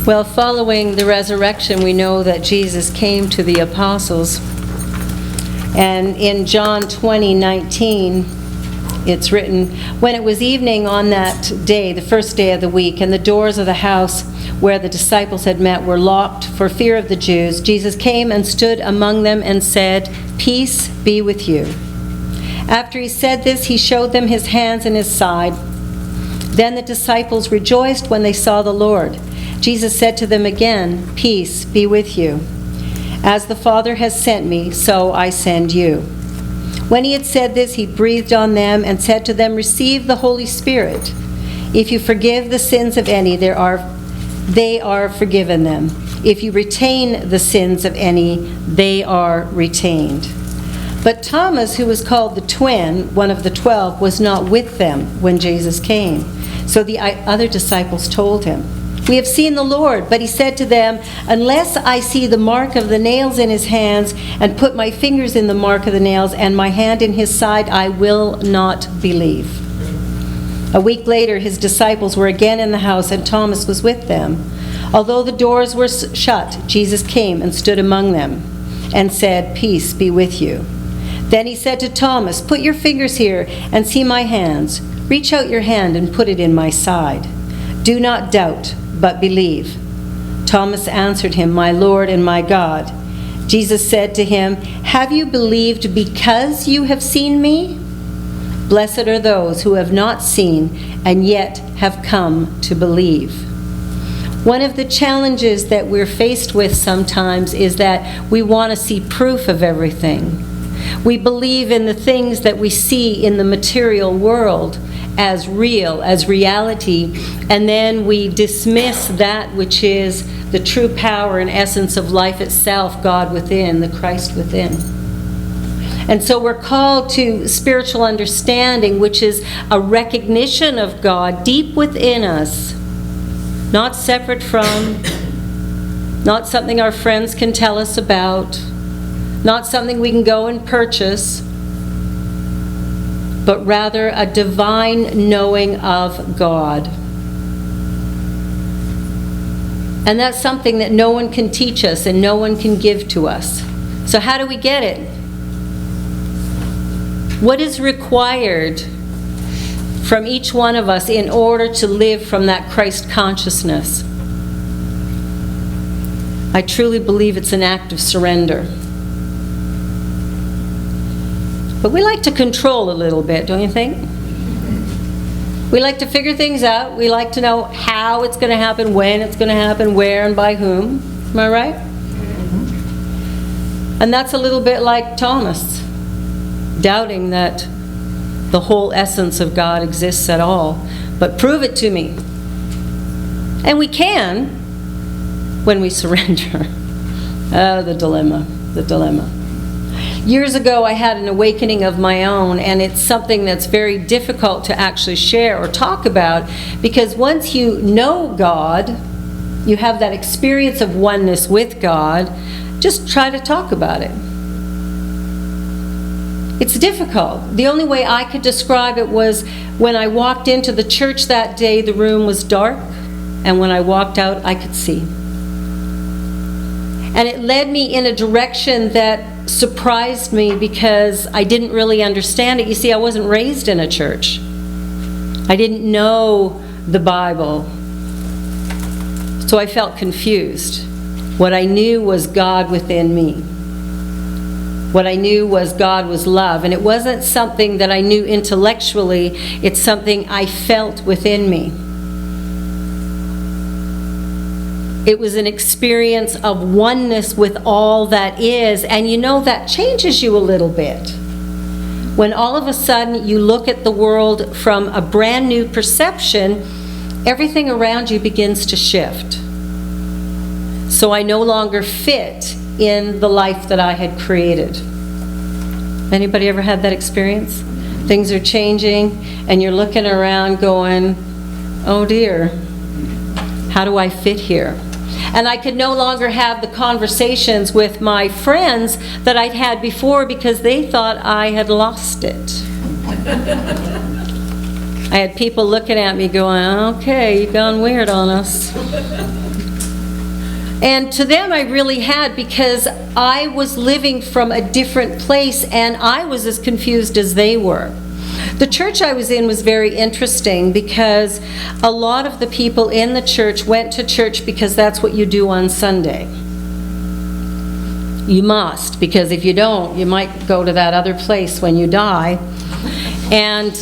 Well, following the resurrection, we know that Jesus came to the apostles. And in John 20:19, it's written, "When it was evening on that day, the first day of the week, and the doors of the house where the disciples had met were locked for fear of the Jews, Jesus came and stood among them and said, 'Peace be with you.' After he said this, he showed them his hands and his side. Then the disciples rejoiced when they saw the Lord. Jesus said to them again, 'Peace be with you. As the Father has sent me, so I send you.' When he had said this, he breathed on them and said to them, 'Receive the Holy Spirit. If you forgive the sins of any, they are forgiven them. If you retain the sins of any, they are retained.' But Thomas, who was called the twin, one of the 12, was not with them when Jesus came. So the other disciples told him, 'We have seen the Lord.' But he said to them, 'Unless I see the mark of the nails in his hands, and put my fingers in the mark of the nails, and my hand in his side, I will not believe.' A week later, his disciples were again in the house, and Thomas was with them. Although the doors were shut, Jesus came and stood among them and said, 'Peace be with you.' Then he said to Thomas, 'Put your fingers here and see my hands. Reach out your hand and put it in my side. Do not doubt, but believe.' Thomas answered him, 'My Lord and my God.' Jesus said to him, 'Have you believed because you have seen me? Blessed are those who have not seen and yet have come to believe." One of the challenges that we're faced with sometimes is that we want to see proof of everything. We believe in the things that we see in the material world as real, as reality, and then we dismiss that which is the true power and essence of life itself, God within, the Christ within. And so we're called to spiritual understanding, which is a recognition of God deep within us, not separate from, not something our friends can tell us about, not something we can go and purchase, but rather a divine knowing of God. And that's something that no one can teach us and no one can give to us. So how do we get it? What is required from each one of us in order to live from that Christ consciousness? I truly believe it's an act of surrender. But we like to control a little bit, don't you think? We like to figure things out. We like to know how it's going to happen, when it's going to happen, where and by whom. Am I right? And that's a little bit like Thomas, doubting that the whole essence of God exists at all. But prove it to me. And we can when we surrender. Oh, the dilemma, the dilemma. Years ago, I had an awakening of my own, and it's something that's very difficult to actually share or talk about, because once you know God, you have that experience of oneness with God, just try to talk about it. It's difficult. The only way I could describe it was when I walked into the church that day, the room was dark, and when I walked out, I could see. And it led me in a direction that surprised me because I didn't really understand it. You see, I wasn't raised in a church. I didn't know the Bible. So I felt confused. What I knew was God within me. What I knew was God was love. And it wasn't something that I knew intellectually. It's something I felt within me. It was an experience of oneness with all that is. And you know, that changes you a little bit. When all of a sudden you look at the world from a brand new perception, everything around you begins to shift. So I no longer fit in the life that I had created. Anybody ever had that experience? Things are changing and you're looking around going, oh dear, how do I fit here? And I could no longer have the conversations with my friends that I'd had before because they thought I had lost it. I had people looking at me going, okay, you've gone weird on us. And to them I really had, because I was living from a different place and I was as confused as they were. The church I was in was very interesting because a lot of the people in the church went to church because that's what you do on Sunday. You must, because if you don't, you might go to that other place when you die. And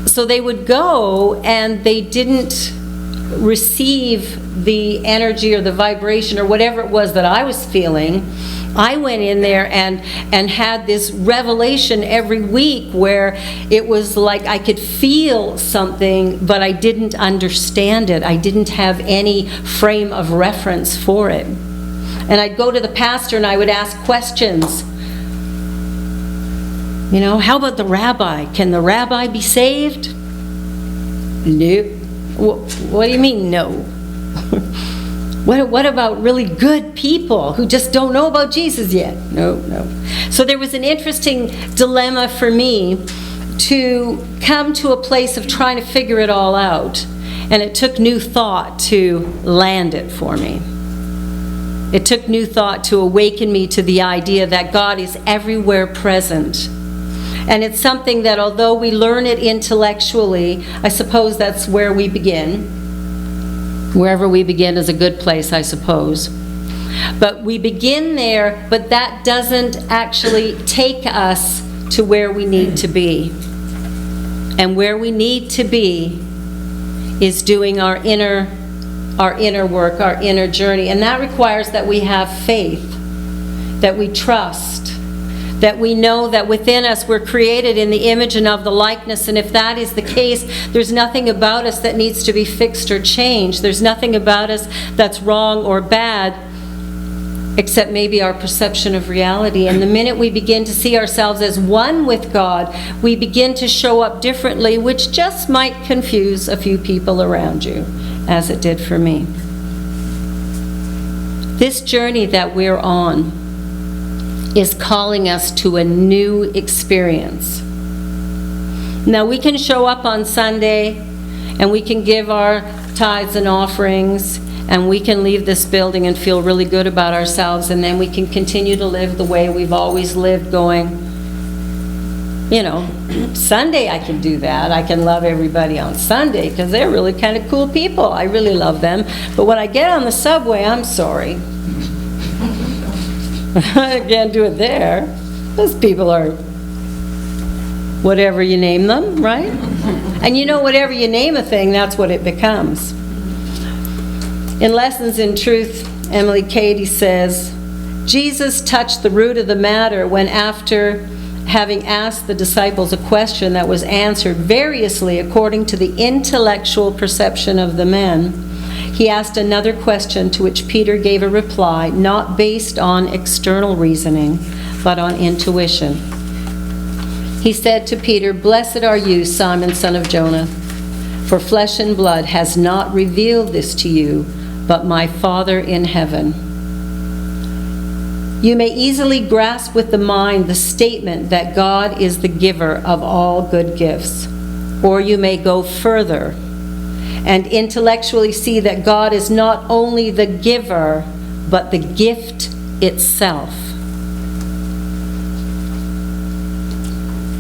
so they would go and they didn't receive the energy or the vibration or whatever it was that I was feeling. I went in there and had this revelation every week where it was like I could feel something, but I didn't understand it. I didn't have any frame of reference for it. And I'd go to the pastor and I would ask questions. You know, how about the rabbi? Can the rabbi be saved? No. What do you mean, no? What about really good people who just don't know about Jesus yet? No. So there was an interesting dilemma for me to come to a place of trying to figure it all out. And it took new thought to land it for me. It took new thought to awaken me to the idea that God is everywhere present. And it's something that although we learn it intellectually, I suppose that's where we begin. Wherever we begin is a good place, I suppose. But we begin there, but that doesn't actually take us to where we need to be. And where we need to be is doing our inner work, our inner journey. And that requires that we have faith, that we trust, that we know that within us we're created in the image and of the likeness. And if that is the case, there's nothing about us that needs to be fixed or changed. There's nothing about us that's wrong or bad, except maybe our perception of reality. And the minute we begin to see ourselves as one with God, we begin to show up differently, which just might confuse a few people around you, as it did for me. This journey that we're on is calling us to a new experience. Now, we can show up on Sunday and we can give our tithes and offerings and we can leave this building and feel really good about ourselves, and then we can continue to live the way we've always lived, going, you know, Sunday I can do that. I can love everybody on Sunday because they're really kind of cool people. I really love them. But when I get on the subway, I'm sorry. I can't do it there. Those people are whatever you name them, right? And you know, whatever you name a thing, that's what it becomes. In Lessons in Truth, Emily Cady says, Jesus touched the root of the matter when, after having asked the disciples a question that was answered variously according to the intellectual perception of the men, he asked another question to which Peter gave a reply not based on external reasoning, but on intuition. He said to Peter, "Blessed are you, Simon, son of Jonah, for flesh and blood has not revealed this to you, but my Father in heaven." You may easily grasp with the mind the statement that God is the giver of all good gifts, or you may go further and intellectually see that God is not only the giver, but the gift itself.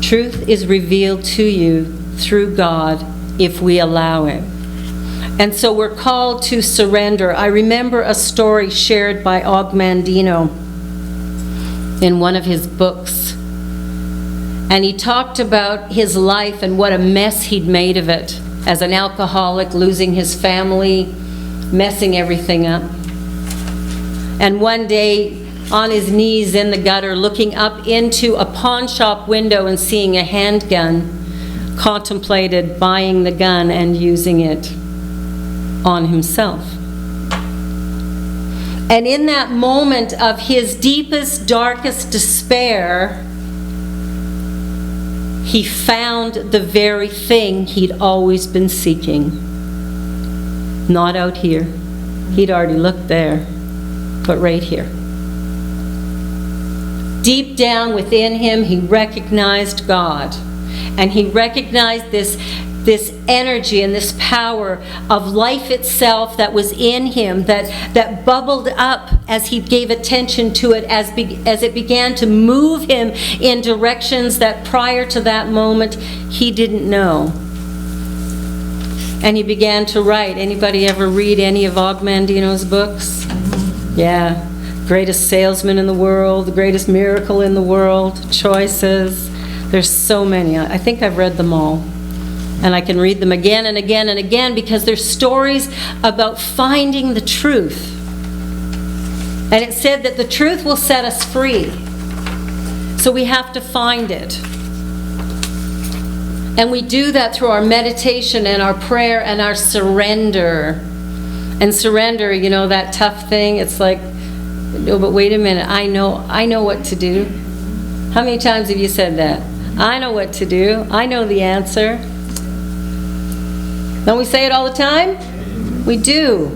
Truth is revealed to you through God if we allow it. And so we're called to surrender. I remember a story shared by Og Mandino in one of his books. And he talked about his life and what a mess he'd made of it. As an alcoholic, losing his family, messing everything up. And one day, on his knees in the gutter, looking up into a pawn shop window and seeing a handgun, contemplated buying the gun and using it on himself. And in that moment of his deepest, darkest despair, he found the very thing he'd always been seeking. Not out here. He'd already looked there, but right here. Deep down within him, he recognized God. And he recognized this this energy and this power of life itself that was in him, that bubbled up as he gave attention to it, as it began to move him in directions that prior to that moment he didn't know. And he began to write. Anybody ever read any of Og Mandino's books? Yeah. Greatest salesman in the world, the greatest miracle in the world, choices. There's so many. I think I've read them all. And I can read them again and again and again because they're stories about finding the truth. And it said that the truth will set us free. So we have to find it. And we do that through our meditation and our prayer and our surrender. And surrender, you know, that tough thing, it's like, no, but wait a minute, I know what to do. How many times have you said that? I know what to do. I know the answer. Don't we say it all the time? We do.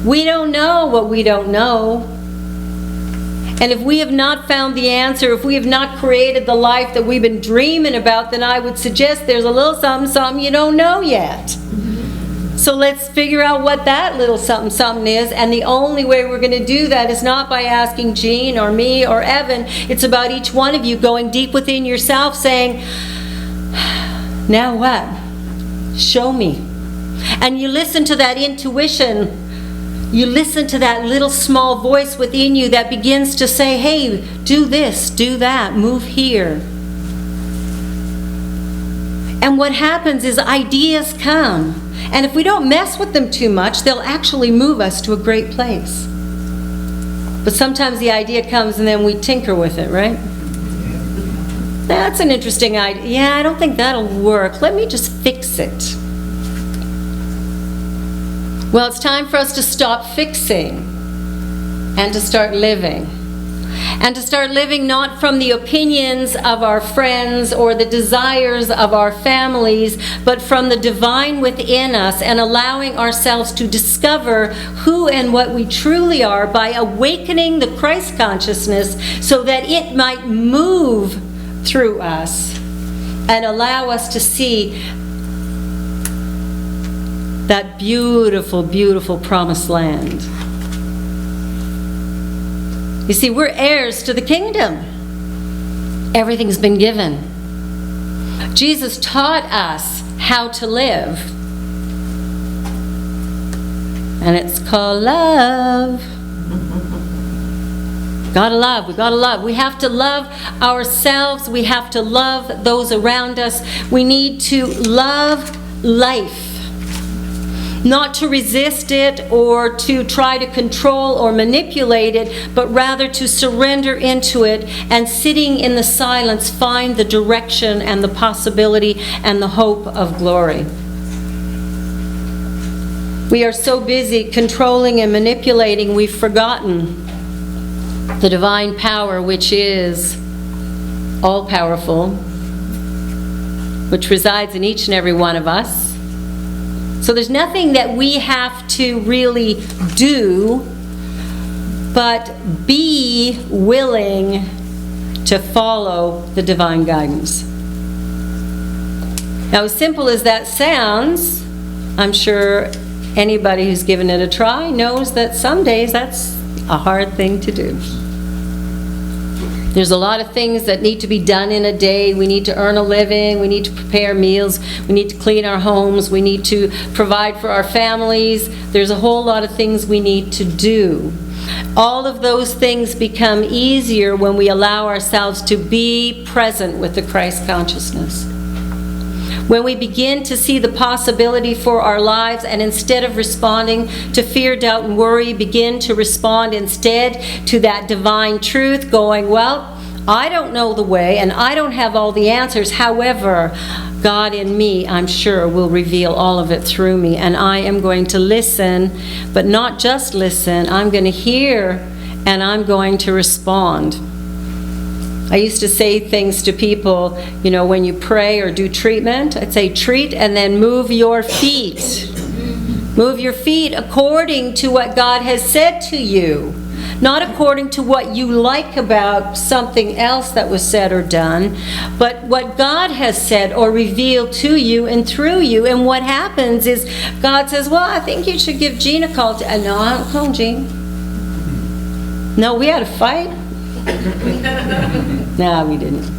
We don't know what we don't know. And if we have not found the answer, if we have not created the life that we've been dreaming about, then I would suggest there's a little something you don't know yet. So let's figure out what that little something is. And the only way we're going to do that is not by asking Jean or me or Evan. It's about each one of you going deep within yourself saying, now what? Show me. And you listen to that intuition. You listen to that little small voice within you that begins to say, hey, do this, do that, move here. And what happens is ideas come. And if we don't mess with them too much, they'll actually move us to a great place. But sometimes the idea comes and then we tinker with it, right? That's an interesting idea. Yeah, I don't think that'll work. Let me just fix it. Well, it's time for us to stop fixing and to start living. And to start living not from the opinions of our friends or the desires of our families, but from the divine within us, and allowing ourselves to discover who and what we truly are by awakening the Christ consciousness so that it might move through us and allow us to see that beautiful, beautiful promised land. You see, we're heirs to the kingdom. Everything's been given. Jesus taught us how to live. And it's called love. Gotta love, we gotta love. We have to love ourselves. We have to love those around us. We need to love life. Not to resist it or to try to control or manipulate it, but rather to surrender into it and, sitting in the silence, find the direction and the possibility and the hope of glory. We are so busy controlling and manipulating, we've forgotten the divine power which is all-powerful, which resides in each and every one of us. So there's nothing that we have to really do, but be willing to follow the divine guidance. Now, as simple as that sounds, I'm sure anybody who's given it a try knows that some days that's a hard thing to do. There's a lot of things that need to be done in a day. We need to earn a living. We need to prepare meals. We need to clean our homes. We need to provide for our families. There's a whole lot of things we need to do. All of those things become easier when we allow ourselves to be present with the Christ consciousness. When we begin to see the possibility for our lives, and instead of responding to fear, doubt, and worry, begin to respond instead to that divine truth, going, well, I don't know the way and I don't have all the answers. However, God in me, I'm sure, will reveal all of it through me. And I am going to listen, but not just listen. I'm going to hear and I'm going to respond. I used to say things to people, you know, when you pray or do treatment, I'd say treat and then move your feet. Move your feet according to what God has said to you. not according to what you like about something else that was said or done, but what God has said or revealed to you and through you. And what happens is God says, well, I think you should give Jean a call. And no, I don't call Jean. No, we had a fight. No, we didn't.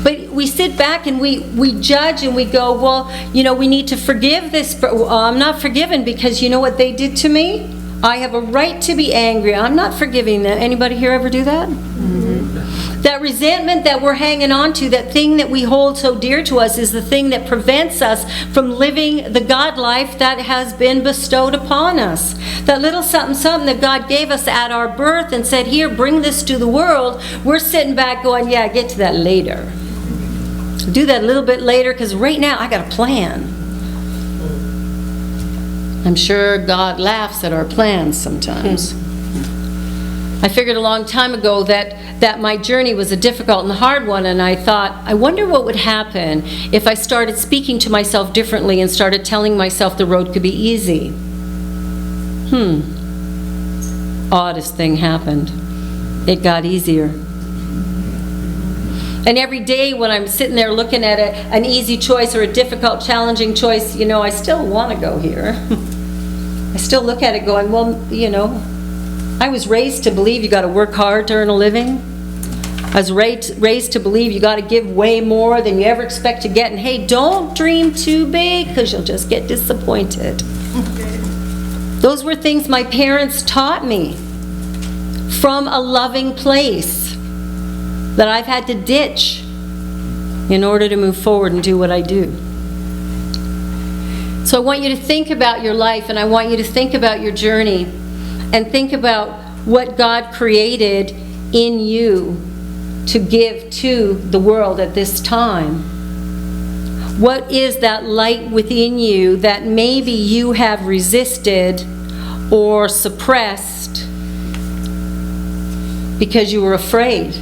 But we sit back and we judge and we go, well, we need to forgive this. I'm not forgiven because you know what they did to me? I have a right to be angry. I'm not forgiving them. Anybody here ever do that? Mm-hmm. That resentment that we're hanging on to, that thing that we hold so dear to us, is the thing that prevents us from living the God life that has been bestowed upon us. That little something, something that God gave us at our birth and said, here, bring this to the world. We're sitting back going, yeah, get to that later. Do that a little bit later because right now I got a plan. I'm sure God laughs at our plans sometimes. I figured a long time ago that my journey was a difficult and hard one, and I thought, I wonder what would happen if I started speaking to myself differently and started telling myself the road could be easy. Oddest thing happened. It got easier. And every day when I'm sitting there looking at an easy choice or a difficult, challenging choice, I still want to go here. I still look at it going, well, I was raised to believe you got to work hard to earn a living. I was raised to believe you got to give way more than you ever expect to get. And hey, don't dream too big because you'll just get disappointed. Those were things my parents taught me from a loving place that I've had to ditch in order to move forward and do what I do. So I want you to think about your life, and I want you to think about your journey, and think about what God created in you to give to the world at this time. What is that light within you that maybe you have resisted or suppressed because you were afraid?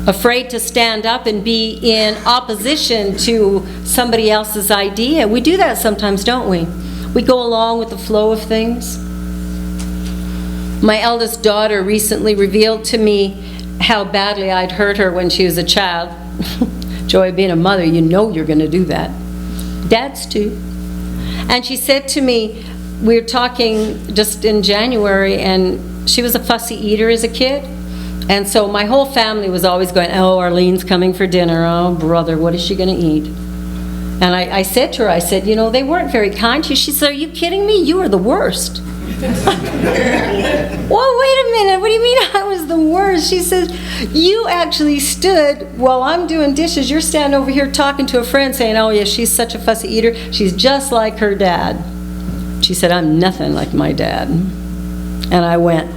Afraid to stand up and be in opposition to somebody else's idea. We do that sometimes, don't we? We go along with the flow of things. My eldest daughter recently revealed to me how badly I'd hurt her when she was a child. Joy of being a mother, you're going to do that. Dads too. And she said to me, we were talking just in January, and she was a fussy eater as a kid. And so my whole family was always going, oh, Arlene's coming for dinner. Oh, brother, what is she going to eat? And I said to her, I said, they weren't very kind to you. She said, are you kidding me? You are the worst. Well, wait a minute. What do you mean I was the worst? She said, you actually stood while I'm doing dishes. You're standing over here talking to a friend saying, oh, yeah, she's such a fussy eater. She's just like her dad. She said, I'm nothing like my dad. And I went,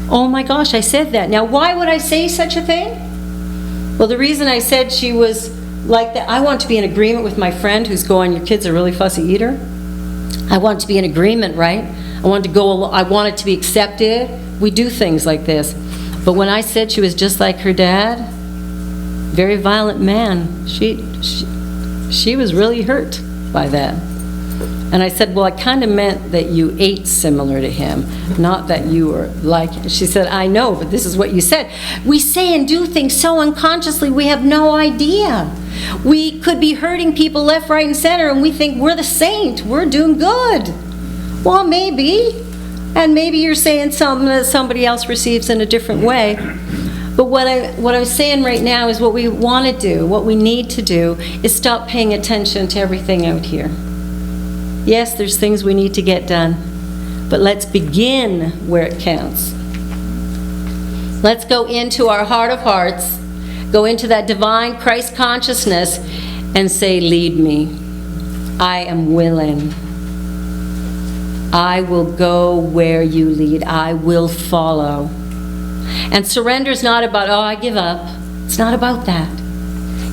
oh my gosh, I said that. Now, why would I say such a thing? Well, the reason I said she was like that, I want to be in agreement with my friend who's going, your kid's a really fussy eater. I want to be in agreement, right? I want it to be accepted. We do things like this. But when I said she was just like her dad, very violent man, she was really hurt by that. And I said, well, I kind of meant that you ate similar to him, not that you were like him. She said, I know, but this is what you said. We say and do things so unconsciously, we have no idea. We could be hurting people left, right, and center, and we think we're the saint. We're doing good. Well, maybe. And maybe you're saying something that somebody else receives in a different way. But what I'm saying right now is what we want to do, what we need to do, is stop paying attention to everything out here. Yes, there's things we need to get done, but let's begin where it counts. Let's go into our heart of hearts, go into that divine Christ consciousness, and say, lead me. I am willing. I will go where you lead. I will follow. And surrender is not about, oh, I give up. It's not about that.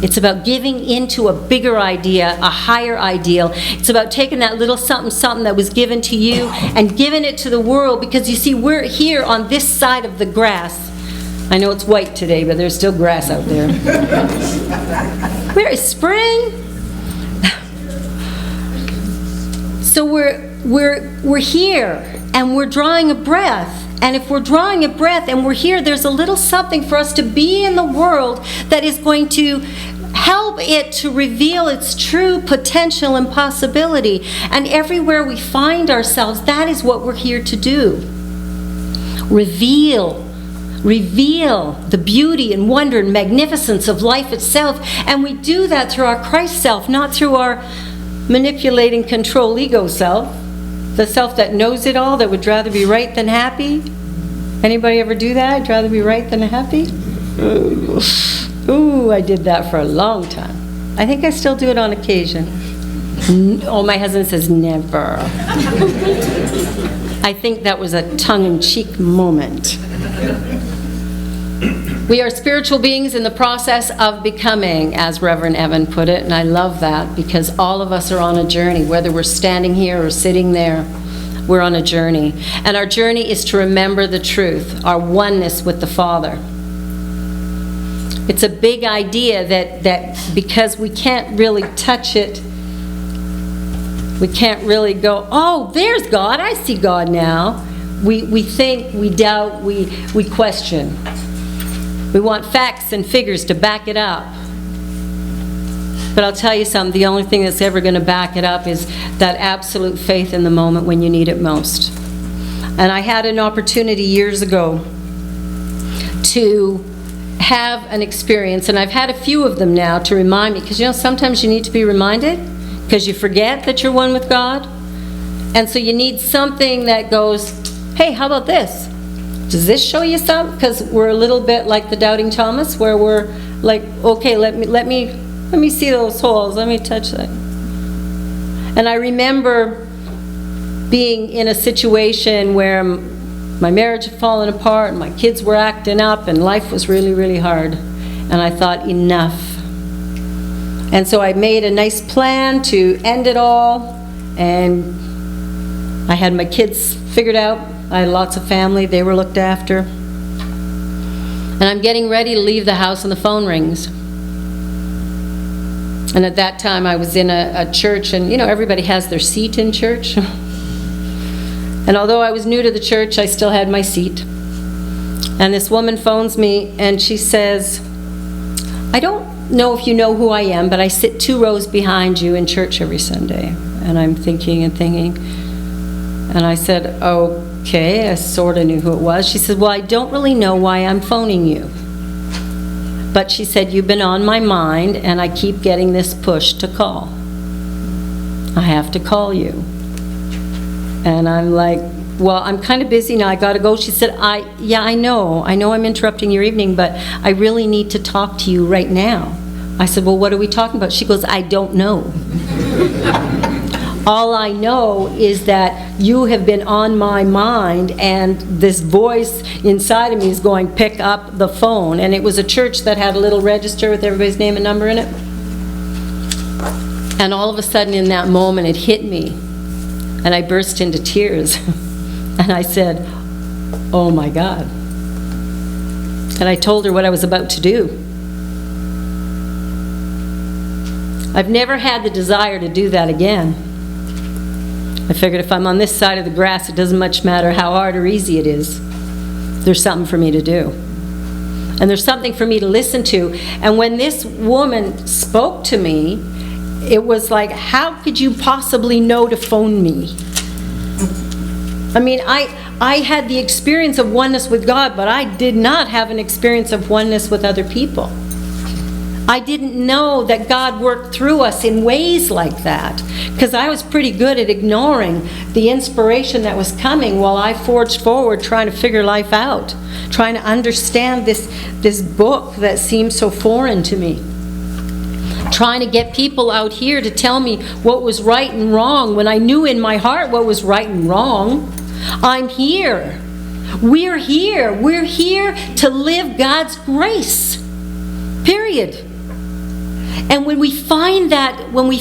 It's about giving into a bigger idea, a higher ideal. It's about taking that little something that was given to you and giving it to the world, because you see, we're here on this side of the grass. I know it's white today, but there's still grass out there. Where is spring? So we're we're here and we're drawing a breath. And if we're drawing a breath and we're here, there's a little something for us to be in the world that is going to help it to reveal its true potential and possibility. And everywhere we find ourselves, that is what we're here to do. Reveal the beauty and wonder and magnificence of life itself. And we do that through our Christ self, not through our manipulating control ego self. The self that knows it all, that would rather be right than happy. Anybody ever do that? I'd rather be right than happy? Ooh, I did that for a long time. I think I still do it on occasion. Oh, my husband says never. I think that was a tongue-in-cheek moment. We are spiritual beings in the process of becoming, as Reverend Evan put it, and I love that because all of us are on a journey, whether we're standing here or sitting there, we're on a journey. And our journey is to remember the truth, our oneness with the Father. It's a big idea that because we can't really touch it, we can't really go, oh, there's God, I see God now. We think, we doubt, we question. We want facts and figures to back it up. But I'll tell you something, the only thing that's ever going to back it up is that absolute faith in the moment when you need it most. And I had an opportunity years ago to have an experience, and I've had a few of them now to remind me, because sometimes you need to be reminded, because you forget that you're one with God. And so you need something that goes, hey, how about this? Does this show you something? Because we're a little bit like the doubting Thomas, where we're like, okay, let me see those holes. Let me touch that. And I remember being in a situation where my marriage had fallen apart, and my kids were acting up, and life was really, really hard. And I thought, enough. And so I made a nice plan to end it all, and I had my kids figured out. I had lots of family. They were looked after. And I'm getting ready to leave the house, and the phone rings. And at that time, I was in a church, and everybody has their seat in church. And although I was new to the church, I still had my seat. And this woman phones me, and she says, I don't know if you know who I am, but I sit 2 rows behind you in church every Sunday. And I'm thinking. And I said, okay, I sort of knew who it was. She said, well, I don't really know why I'm phoning you. But she said, you've been on my mind, and I keep getting this push to call. I have to call you. And I'm like, well, I'm kind of busy now. I got to go. She said, I know I'm interrupting your evening, but I really need to talk to you right now. I said, well, what are we talking about? She goes, I don't know. All I know is that you have been on my mind, and this voice inside of me is going, pick up the phone. And it was a church that had a little register with everybody's name and number in it. And all of a sudden in that moment it hit me, and I burst into tears. And I said, oh my God. And I told her what I was about to do. I've never had the desire to do that again. I figured if I'm on this side of the grass, it doesn't much matter how hard or easy it is. There's something for me to do. And there's something for me to listen to. And when this woman spoke to me, it was like, how could you possibly know to phone me? I mean, I had the experience of oneness with God, but I did not have an experience of oneness with other people. I didn't know that God worked through us in ways like that, because I was pretty good at ignoring the inspiration that was coming while I forged forward trying to figure life out, trying to understand this book that seemed so foreign to me, trying to get people out here to tell me what was right and wrong when I knew in my heart what was right and wrong. I'm here. We're here. We're here to live God's grace. Period. And when we find that, and we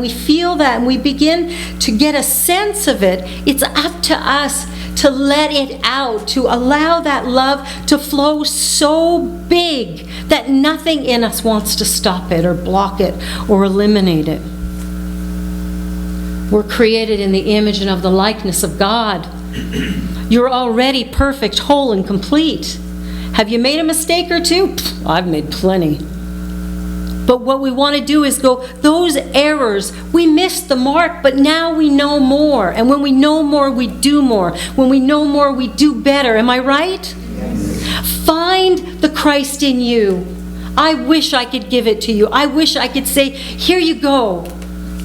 feel that, and we begin to get a sense of it, it's up to us to let it out, to allow that love to flow so big that nothing in us wants to stop it or block it or eliminate it. We're created in the image and of the likeness of God. You're already perfect, whole, and complete. Have you made a mistake or two? I've made plenty. But what we want to do is go, those errors, we missed the mark, but now we know more. And when we know more, we do more. When we know more, we do better. Am I right? Yes. Find the Christ in you. I wish I could give it to you. I wish I could say, here you go.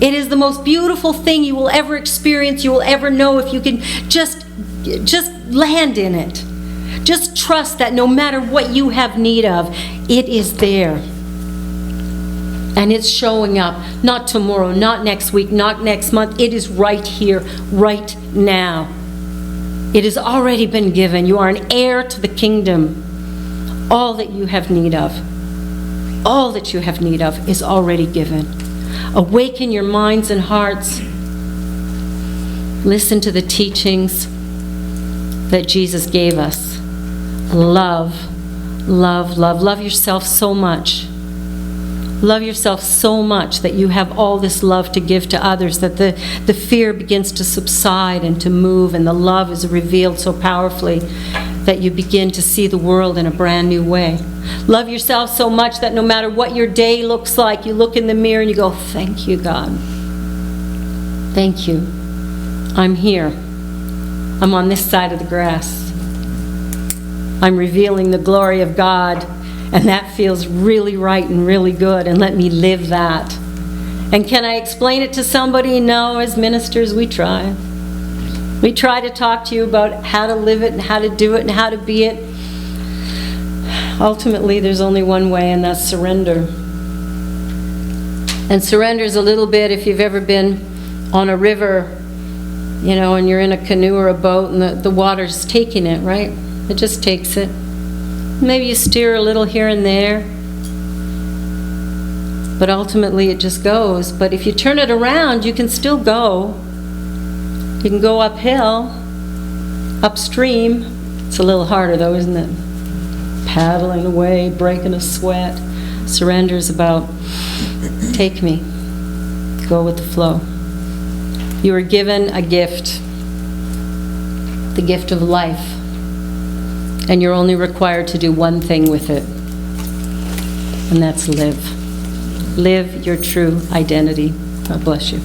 It is the most beautiful thing you will ever experience, you will ever know, if you can just land in it. Just trust that no matter what you have need of, it is there. And it's showing up, not tomorrow, not next week, not next month. It is right here, right now. It has already been given. You are an heir to the kingdom. All that you have need of, all that you have need of is already given. Awaken your minds and hearts. Listen to the teachings that Jesus gave us. Love, love, love. Love yourself so much. Love yourself so much that you have all this love to give to others, that the fear begins to subside and to move, and the love is revealed so powerfully that you begin to see the world in a brand new way. Love yourself so much that no matter what your day looks like, you look in the mirror and you go, thank you, God. Thank you. I'm here. I'm on this side of the grass. I'm revealing the glory of God, and that feels really right and really good, and let me live that. And can I explain it to somebody? No, as ministers, we try. We try to talk to you about how to live it and how to do it and how to be it. Ultimately, there's only one way, and that's surrender. And surrender is a little bit, if you've ever been on a river, and you're in a canoe or a boat and the water's taking it, right? It just takes it. Maybe you steer a little here and there, but ultimately it just goes. But if you turn it around, you can still go. You can go uphill, upstream. It's a little harder though, isn't it? Paddling away, breaking a sweat. Surrender is about, take me, go with the flow. You are given a gift, the gift of life. And you're only required to do one thing with it, and that's live. Live your true identity. God bless you.